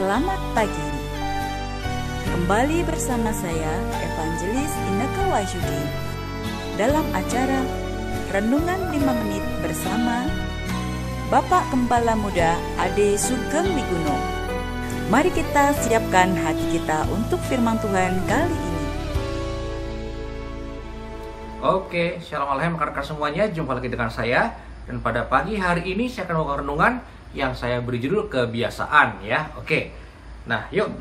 Selamat pagi. Kembali bersama saya Evangelis Inneke Wahyudi dalam acara Renungan 5 Menit bersama Bapak Gembala Muda Ade Sugeng Wiguno. Mari kita siapkan hati kita untuk firman Tuhan kali ini. Oke, shalom aleichem rekan-rekan semuanya, jumpa lagi dengan saya. Dan pada pagi hari ini saya akan melakukan renungan yang saya beri judul kebiasaan ya. Oke. Nah, yuk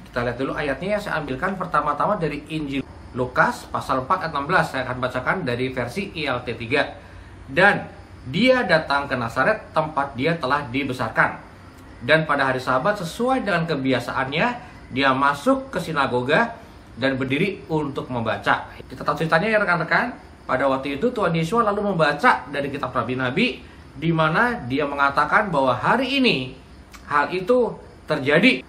kita lihat dulu ayatnya. Saya ambilkan pertama-tama dari Injil Lukas pasal 4 ayat 16. Saya akan bacakan dari versi ILT 3. Dan dia datang ke Nazaret, tempat dia telah dibesarkan. Dan pada hari Sabat sesuai dengan kebiasaannya, dia masuk ke sinagoga dan berdiri untuk membaca. Kita tahu ceritanya ya rekan-rekan. Pada waktu itu Tuhan Yesus lalu membaca dari kitab nabi-nabi, di mana dia mengatakan bahwa hari ini hal itu terjadi.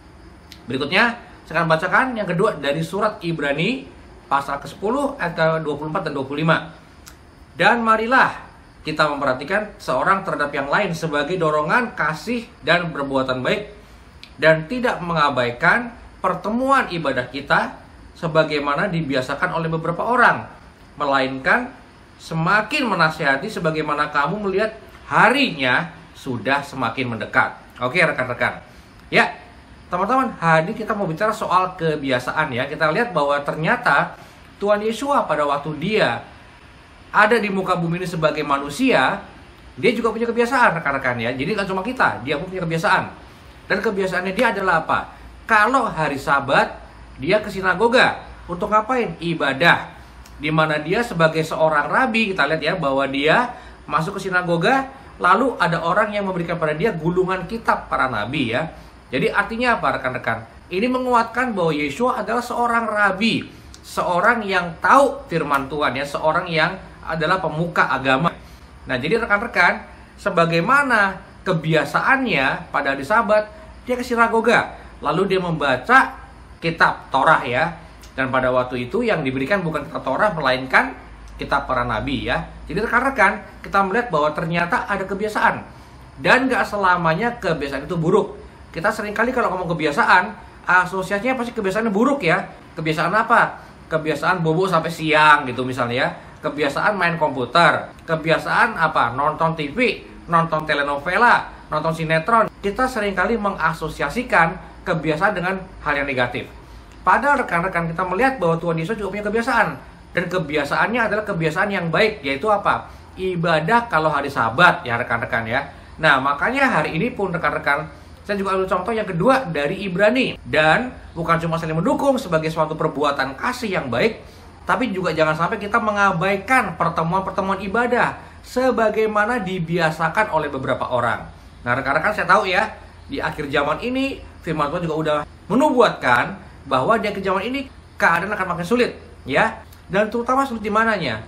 Berikutnya saya akan bacakan yang kedua dari surat Ibrani pasal ke-10 ayat 24 dan 25. Dan marilah kita memperhatikan seorang terhadap yang lain sebagai dorongan kasih dan perbuatan baik, dan tidak mengabaikan pertemuan ibadah kita sebagaimana dibiasakan oleh beberapa orang, melainkan semakin menasihati sebagaimana kamu melihat harinya sudah semakin mendekat. Oke rekan-rekan. Ya, teman-teman, hari ini kita mau bicara soal kebiasaan ya. Kita lihat bahwa ternyata Tuhan Yesus pada waktu dia ada di muka bumi ini sebagai manusia, dia juga punya kebiasaan rekan-rekan ya. Jadi gak cuma kita, dia pun punya kebiasaan. Dan kebiasaannya dia adalah apa? Kalau hari Sabat, dia ke sinagoga. Untuk ngapain? Ibadah. Di mana dia sebagai seorang rabi, kita lihat ya bahwa dia masuk ke sinagoga, lalu ada orang yang memberikan pada dia gulungan kitab para nabi ya. Jadi artinya apa rekan-rekan? Ini menguatkan bahwa Yesus adalah seorang rabi, seorang yang tahu firman Tuhan ya, seorang yang adalah pemuka agama. Nah jadi rekan-rekan, sebagaimana kebiasaannya pada hari Sabat, dia ke sinagoga, lalu dia membaca kitab Torah ya. Dan pada waktu itu yang diberikan bukan kitab Torah, melainkan kitab para nabi ya. Jadi rekan-rekan, kita melihat bahwa ternyata ada kebiasaan. Dan gak selamanya kebiasaan itu buruk. Kita seringkali kalau ngomong kebiasaan, asosiasinya pasti kebiasaannya buruk ya. Kebiasaan apa? Kebiasaan bobo sampai siang gitu misalnya ya. Kebiasaan main komputer. Kebiasaan apa? Nonton TV, nonton telenovela, nonton sinetron. Kita seringkali mengasosiasikan kebiasaan dengan hal yang negatif. Padahal rekan-rekan, kita melihat bahwa Tuhan Yesus juga punya kebiasaan. Dan kebiasaannya adalah kebiasaan yang baik, yaitu apa? Ibadah kalau hari Sabat ya rekan-rekan ya. Nah makanya hari ini pun rekan-rekan, saya juga ambil contoh yang kedua dari Ibrani. Dan bukan cuma saling mendukung sebagai suatu perbuatan kasih yang baik, tapi juga jangan sampai kita mengabaikan pertemuan-pertemuan ibadah sebagaimana dibiasakan oleh beberapa orang. Nah rekan-rekan, saya tahu ya, di akhir zaman ini firman Tuhan juga udah menubuatkan bahwa di akhir zaman ini keadaan akan makin sulit ya. Dan terutama sulit di mananya?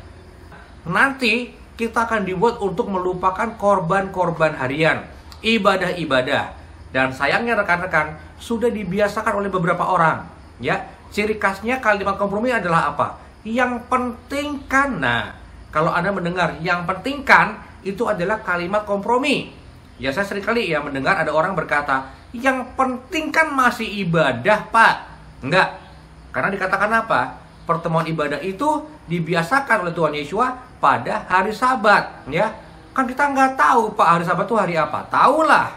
Nanti kita akan dibuat untuk melupakan korban-korban harian, ibadah-ibadah. Dan sayangnya rekan-rekan, sudah dibiasakan oleh beberapa orang ya. Ciri khasnya kalimat kompromi adalah apa? Yang penting kan. Nah, kalau Anda mendengar yang penting kan, itu adalah kalimat kompromi. Ya saya seringkali ya mendengar ada orang berkata, yang penting kan masih ibadah Pak. Enggak, karena dikatakan apa? Pertemuan ibadah itu dibiasakan oleh Tuhan Yesus pada hari Sabat ya. Kan kita nggak tahu Pak hari Sabat itu hari apa. Tahulah.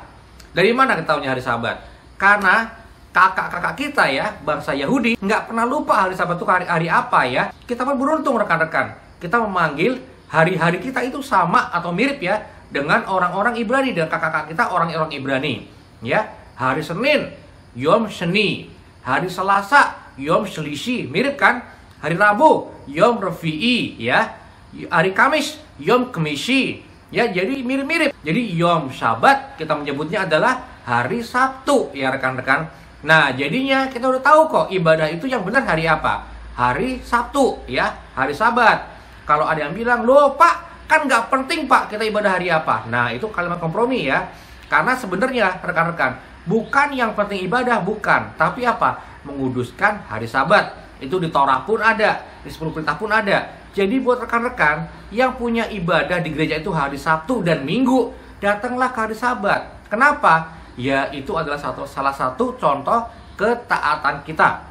Dari mana kita tahunya hari Sabat? Karena kakak-kakak kita ya, bangsa Yahudi, nggak pernah lupa hari Sabat itu hari apa ya. Kita pun beruntung rekan-rekan, kita memanggil hari-hari kita itu sama atau mirip ya dengan orang-orang Ibrani, dan kakak-kakak kita orang-orang Ibrani ya. Hari Senin Yom Sheni, hari Selasa Yom Shlisi, mirip kan? Hari Rabu Yom Revi'i ya. Hari Kamis Yom Kemisi ya, jadi mirip-mirip. Jadi Yom Sabat kita menyebutnya adalah hari Sabtu ya rekan-rekan. Nah jadinya kita udah tahu kok ibadah itu yang benar hari apa? Hari Sabtu ya, hari Sabat. Kalau ada yang bilang, loh Pak kan nggak penting Pak kita ibadah hari apa? Nah itu kalimat kompromi ya. Karena sebenarnya rekan-rekan, bukan yang penting ibadah, bukan. Tapi apa? Menguduskan hari Sabat. Itu di Torah pun ada, di 10 perintah pun ada. Jadi buat rekan-rekan yang punya ibadah di gereja itu hari Sabtu dan Minggu, datanglah ke hari Sabat. Kenapa? ya itu adalah salah satu contoh ketaatan kita.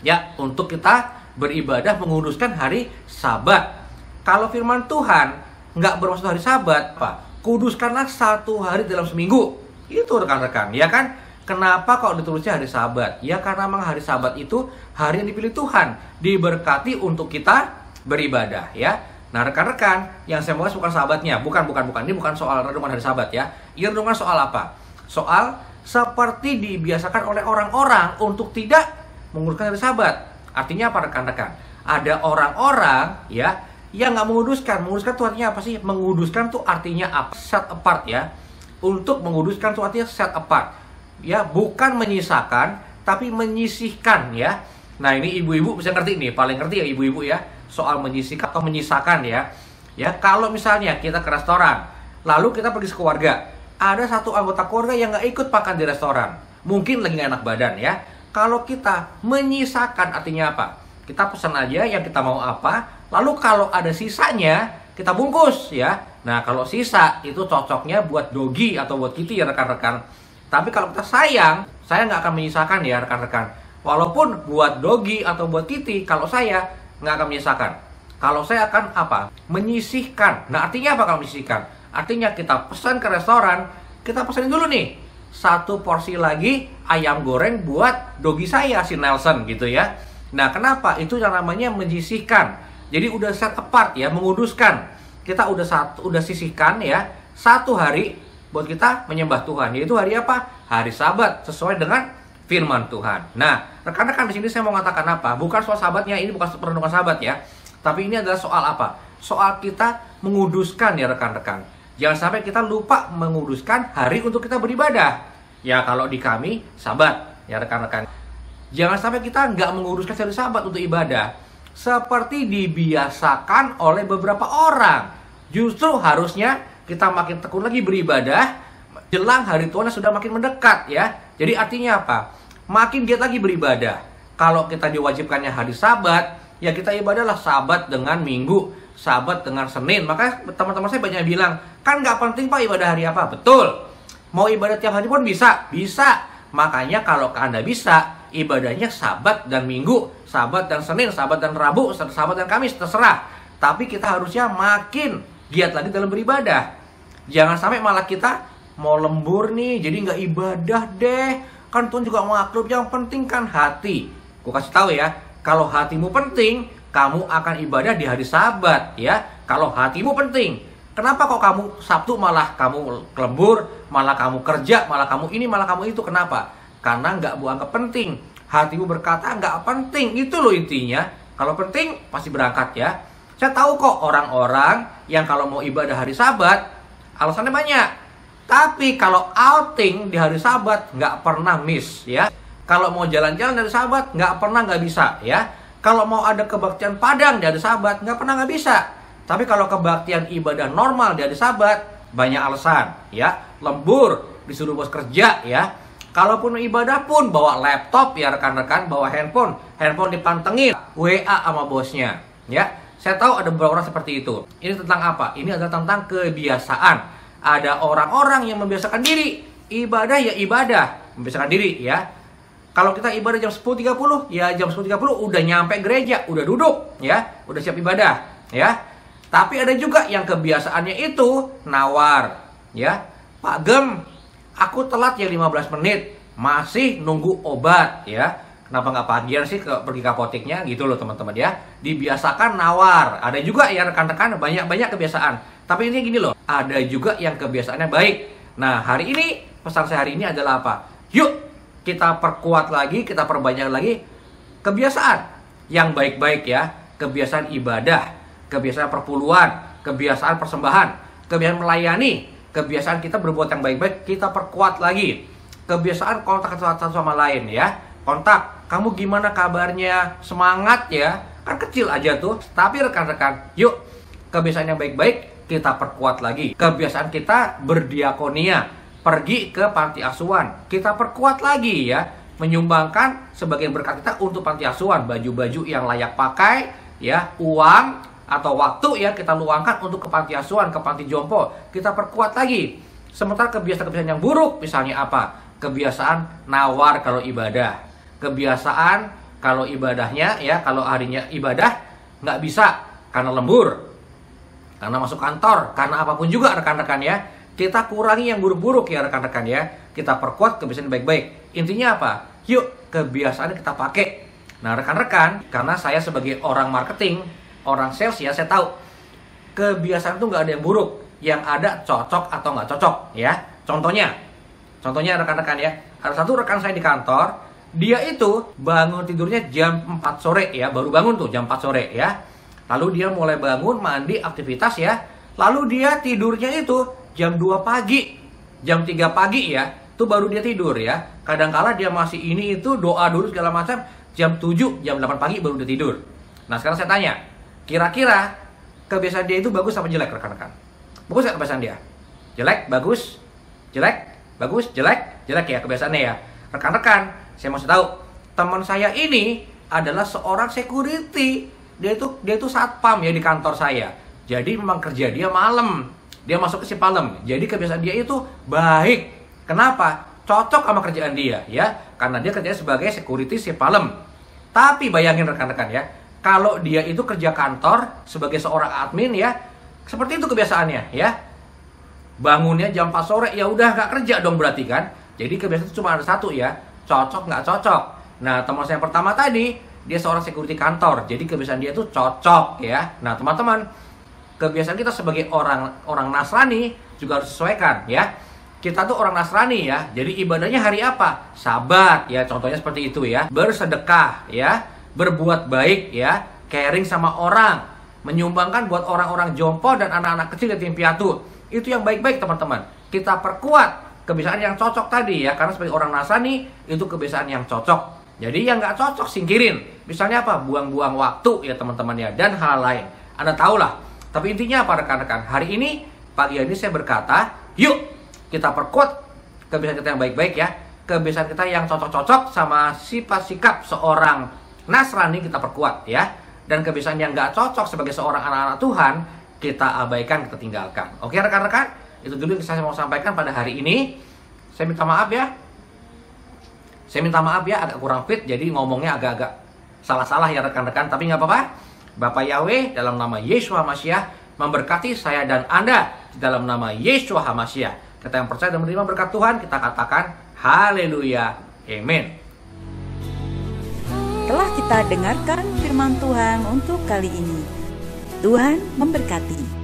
Ya, untuk kita beribadah menguduskan hari Sabat. Kalau firman Tuhan nggak bermaksud hari Sabat, kuduskanlah 1 hari dalam seminggu. Itu rekan-rekan, ya kan? Kenapa kok ditulisnya hari Sabat? Ya karena memang hari Sabat itu hari yang dipilih Tuhan, diberkati untuk kita beribadah, ya. Nah rekan-rekan, yang saya bahas bukan Sabatnya, bukan. Ini bukan soal renungan hari Sabat ya. Ini renungan soal apa? Soal seperti dibiasakan oleh orang-orang untuk tidak menguduskan hari Sabat. Artinya apa rekan-rekan? Ada orang-orang ya yang nggak menguduskan. Menguduskan itu artinya apa sih? Menguduskan itu artinya apa? Set apart ya. Untuk menguduskan itu artinya set apart. Ya, bukan menyisakan, tapi menyisihkan ya. Nah ini ibu-ibu bisa ngerti nih, paling ngerti ya ibu-ibu ya. Soal menyisihkan atau menyisakan ya. Ya, kalau misalnya kita ke restoran, lalu kita pergi sekeluarga, ada satu anggota keluarga yang nggak ikut makan di restoran, mungkin lagi nggak enak badan ya. Kalau kita menyisakan artinya apa? Kita pesan aja yang kita mau apa, lalu kalau ada sisanya kita bungkus ya. Nah kalau sisa itu cocoknya buat dogi atau buat kitty ya rekan-rekan. Tapi kalau kita sayang, saya nggak akan menyisakan ya rekan-rekan. Walaupun buat dogi atau buat kitty, kalau saya nggak akan menyisakan. Kalau saya akan apa? Menyisihkan. Nah artinya apa kalau menyisihkan? Artinya kita pesan ke restoran, kita pesanin dulu nih 1 porsi lagi ayam goreng buat dogi saya si Nelson gitu ya. Nah kenapa? Itu yang namanya menyisihkan. Jadi udah set apart ya, menguduskan. Kita udah sisihkan ya 1 hari buat kita menyembah Tuhan. Yaitu hari apa? Hari Sabat sesuai dengan firman Tuhan. Nah rekan-rekan di sini saya mau mengatakan apa? Bukan soal Sabatnya, ini bukan renungan Sabat ya. Tapi ini adalah soal apa? Soal kita menguduskan ya rekan-rekan. Jangan sampai kita lupa menguduskan hari untuk kita beribadah. Ya kalau di kami Sabat ya rekan-rekan. Jangan sampai kita nggak menguduskan hari Sabat untuk ibadah. Seperti dibiasakan oleh beberapa orang. Justru harusnya kita makin tekun lagi beribadah. Jelang hari Tuhan sudah makin mendekat ya. Jadi artinya apa? Makin giat lagi beribadah. Kalau kita diwajibkannya hari Sabat, ya kita ibadahlah Sabat dengan Minggu, Sabat dengan Senin. Maka teman-teman saya banyak bilang, kan nggak penting Pak ibadah hari apa? Betul. Mau ibadah tiap hari pun bisa? Bisa. Makanya kalau Anda bisa, ibadahnya Sabat dan Minggu, Sabat dan Senin, Sabat dan Rabu, Sabat dan Kamis, terserah. Tapi kita harusnya makin giat lagi dalam beribadah. Jangan sampai malah kita mau lembur nih, jadi nggak ibadah deh. Kan Tuhan juga maklum, yang penting kan hati. Gue kasih tahu ya, kalau hatimu penting, kamu akan ibadah di hari Sabat ya. Kalau hatimu penting, kenapa kok kamu Sabtu malah kamu lembur, malah kamu kerja, malah kamu ini, malah kamu itu? Kenapa? Karena nggak anggap penting. Hatimu berkata nggak penting, itu loh intinya. Kalau penting pasti berangkat ya. Saya tahu kok orang-orang yang kalau mau ibadah hari Sabat alasannya banyak. Tapi kalau outing di hari Sabat nggak pernah miss ya. Kalau mau jalan-jalan dari Sabat nggak pernah nggak bisa ya. Kalau mau ada kebaktian padang di hari Sabat nggak pernah nggak bisa. Tapi kalau kebaktian ibadah normal di hari Sabat banyak alasan ya. Lembur, disuruh bos kerja ya. Kalaupun ibadah pun bawa laptop ya rekan-rekan, bawa handphone dipantengin, WA sama bosnya ya. Saya tahu ada beberapa orang seperti itu. Ini tentang apa? Ini adalah tentang kebiasaan. Ada orang-orang yang membiasakan diri ibadah ya ibadah, membiasakan diri ya. Kalau kita ibadah jam 10.30 ya jam 10.30 udah nyampe gereja, udah duduk ya, udah siap ibadah ya. Tapi ada juga yang kebiasaannya itu nawar ya. Pak Gem, aku telat ya 15 menit, masih nunggu obat ya. Kenapa nggak pagian sih pergi ke apoteknya gitu loh teman-teman ya. Dibiasakan nawar. Ada juga ya rekan-rekan banyak kebiasaan. Tapi ini gini loh, ada juga yang kebiasaannya baik. Nah hari ini, pesan saya hari ini adalah apa? Yuk kita perkuat lagi, kita perbanyak lagi kebiasaan yang baik-baik ya. Kebiasaan ibadah, kebiasaan perpuluhan, kebiasaan persembahan, kebiasaan melayani, kebiasaan kita berbuat yang baik-baik, kita perkuat lagi. Kebiasaan kontak satu sama lain ya. Kontak, kamu gimana kabarnya? Semangat ya. Kan kecil aja tuh. Tapi rekan-rekan, yuk kebiasaan yang baik-baik kita perkuat lagi. Kebiasaan kita berdiakonia, pergi ke panti asuhan, kita perkuat lagi ya. Menyumbangkan sebagian berkat kita untuk panti asuhan, baju-baju yang layak pakai ya, uang atau waktu ya kita luangkan untuk ke panti asuhan, ke panti jompo, kita perkuat lagi. Sementara kebiasaan-kebiasaan yang buruk, misalnya apa? Kebiasaan nawar kalau ibadah. Kebiasaan kalau ibadahnya, ya, kalau harinya ibadah, nggak bisa karena lembur, karena masuk kantor, karena apapun juga rekan-rekan ya. Kita kurangi yang buruk-buruk ya rekan-rekan ya. Kita perkuat kebiasaan baik-baik. Intinya apa? Yuk, kebiasaan kita pakai. Nah rekan-rekan, karena saya sebagai orang marketing, orang sales ya, saya tahu kebiasaan itu nggak ada yang buruk. Yang ada cocok atau nggak cocok ya. Contohnya rekan-rekan ya, ada satu rekan saya di kantor, dia itu bangun tidurnya jam 4 sore ya, baru bangun tuh jam 4 sore ya. Lalu dia mulai bangun, mandi, aktivitas ya. Lalu dia tidurnya itu jam 2 pagi, jam 3 pagi ya, itu baru dia tidur ya. Kadangkala dia masih ini itu doa dulu segala macam, jam 7, jam 8 pagi baru dia tidur. Nah sekarang saya tanya, kira-kira kebiasaan dia itu bagus apa jelek rekan-rekan? Bagus gak kebiasaan dia? Jelek, bagus, jelek, bagus, jelek, jelek ya kebiasaannya ya. Rekan-rekan, saya mau tahu, teman saya ini adalah seorang security. Dia itu satpam ya di kantor saya. Jadi memang kerja dia malam. Dia masuk ke shift malam. Jadi kebiasaan dia itu baik. Kenapa? Cocok sama kerjaan dia ya. Karena dia kerjanya sebagai security shift malam. Tapi bayangin rekan-rekan ya, kalau dia itu kerja kantor sebagai seorang admin ya, seperti itu kebiasaannya ya. Bangunnya jam 4 sore, ya udah nggak kerja dong berarti kan. Jadi kebiasaan itu cuma ada satu ya, cocok nggak cocok. Nah teman saya yang pertama tadi, dia seorang security kantor, jadi kebiasaan dia itu cocok ya. Nah teman-teman, kebiasaan kita sebagai orang Nasrani juga harus sesuaikan ya. Kita tuh orang Nasrani ya, jadi ibadahnya hari apa? Sabat ya, contohnya seperti itu ya. Bersedekah ya, berbuat baik ya, caring sama orang, menyumbangkan buat orang-orang jompo dan anak-anak kecil yatim piatu. Itu yang baik-baik teman-teman. Kita perkuat kebiasaan yang cocok tadi ya, karena sebagai orang Nasrani itu kebiasaan yang cocok. Jadi yang nggak cocok singkirin. Misalnya apa? Buang-buang waktu ya teman-teman ya, dan hal lain. Anda tahulah. Tapi intinya apa rekan-rekan? Hari ini, pagi ini saya berkata, yuk kita perkuat kebiasaan kita yang baik-baik ya. Kebiasaan kita yang cocok-cocok sama sifat sikap seorang Nasrani kita perkuat ya. Dan kebiasaan yang nggak cocok sebagai seorang anak-anak Tuhan, kita abaikan, kita tinggalkan. Oke rekan-rekan? Itu dulu yang saya mau sampaikan pada hari ini. Saya minta maaf ya. Agak kurang fit, jadi ngomongnya agak-agak salah-salah ya rekan-rekan. Tapi nggak apa-apa. Bapak Yahweh dalam nama Yesus HaMashiach memberkati saya dan Anda di dalam nama Yesus HaMashiach. Kita yang percaya dan menerima berkat Tuhan, kita katakan haleluya, amin. Telah kita dengarkan firman Tuhan untuk kali ini. Tuhan memberkati.